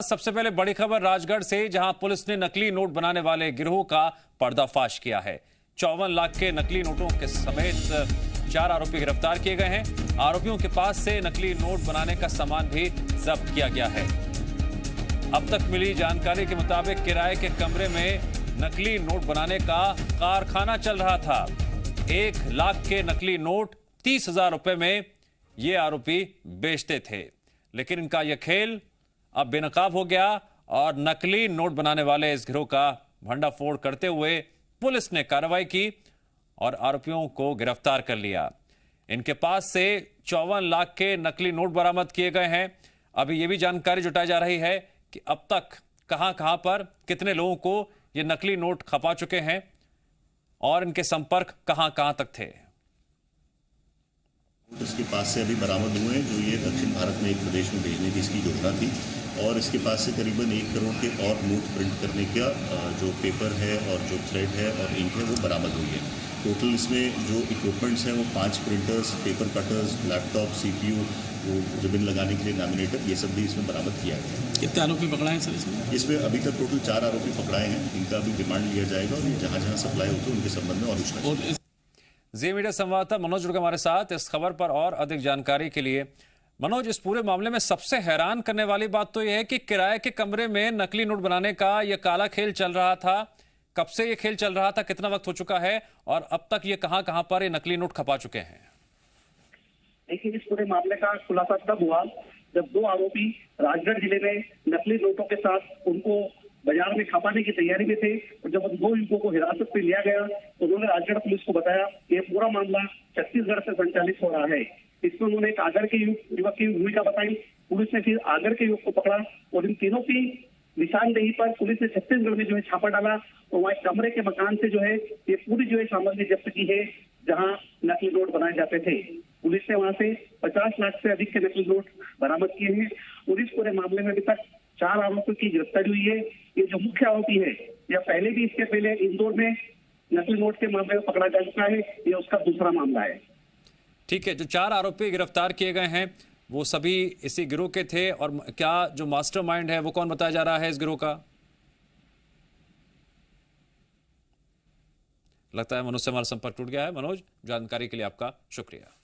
सबसे पहले बड़ी खबर राजगढ़ से, जहां पुलिस ने नकली नोट बनाने वाले गिरोह का पर्दाफाश किया है। 54 लाख के नकली नोटों के समेत 4 आरोपी गिरफ्तार किए गए हैं। आरोपियों के पास से नकली नोट बनाने का सामान भी जब्त किया गया है। अब तक मिली जानकारी के मुताबिक किराए के कमरे में नकली नोट बनाने का कारखाना चल रहा था। 1 लाख के नकली नोट 30,000 रुपए में ये आरोपी बेचते थे, लेकिन इनका यह खेल अब बेनकाब हो गया और नकली नोट बनाने वाले इस गिरोह का भंडाफोड़ करते हुए पुलिस ने कार्रवाई की और आरोपियों को गिरफ्तार कर लिया। इनके पास से 54 लाख के नकली नोट बरामद किए गए हैं। अभी यह भी जानकारी जुटाई जा रही है कि अब तक कहां पर कितने लोगों को ये नकली नोट खपा चुके हैं और इनके संपर्क कहां तक थे। इसके पास से अभी बरामद हुए हैं, जो ये दक्षिण भारत में एक प्रदेश में भेजने की इसकी योजना थी, और इसके पास से करीबन 1 करोड़ के और नोट प्रिंट करने का जो पेपर है और जो थ्रेड है और इंक है वो बरामद हुई है। टोटल इसमें जो इक्विपमेंट्स हैं वो 5 printers, paper cutters, laptop, CPU, वो रिबन लगाने के लिए लैमिनेटर, ये सब भी इसमें बरामद किया गया है। कितने आरोपी पकड़ाए हैं सर इसमें अभी तक टोटल 4 आरोपी पकड़ाए हैं। इनका भी रिमांड लिया जाएगा और ये जहाँ सप्लाई होती है उनके संबंध में और पूछताछ। जी मीडिया संवाददाता मनोज जुड़ गए हमारे साथ इस खबर पर और अधिक जानकारी के लिए। मनोज, इस पूरे मामले में सबसे हैरान करने वाली बात तो यह है कि किराए के कमरे में नकली नोट बनाने का यह काला खेल चल रहा था। कब से यह खेल चल रहा था, कितना वक्त हो चुका है और अब तक ये कहां पर ये नकली नोट खपा चुके हैं? देखिए, इस पूरे मामले का खुलासा तब हुआ जब 2 आरोपी राजगढ़ जिले में नकली नोटों के साथ उनको बाजार में खपाने की तैयारी में थे, और जब उन 2 युवकों को हिरासत में लिया गया तो उन्होंने राजगढ़ पुलिस को बताया कि ये पूरा मामला छत्तीसगढ़ से संचालित हो रहा है। इसमें उन्होंने एक आगर के युवक की भूमिका बताई। पुलिस ने फिर आगर के युवक को पकड़ा और इन तीनों की निशानदेही पर पुलिस ने छत्तीसगढ़ में जो है छापा डाला और वहाँ कमरे के मकान से जो है ये पूरी जो है सामग्री जब्त की है जहाँ नकली नोट बनाए जाते थे। पुलिस ने वहां से 50 लाख से अधिक के नकली नोट बरामद किए हैं और इस पूरे मामले में अभी तक 4 आरोपियों की गिरफ्तारी हुई है। ये जो मुख्य आरोपी है, या पहले भी इसके पहले इंदौर में नकली नोट के मामले में पकड़ा जा चुका है, ये उसका दूसरा मामला है। ठीक है, जो 4 आरोपी गिरफ्तार किए गए हैं वो सभी इसी गिरोह के थे, और क्या जो मास्टरमाइंड है वो कौन बताया जा रहा है इस गिरोह का? लगता है मनोज से हमारा संपर्क टूट गया है। मनोज, जानकारी के लिए आपका शुक्रिया।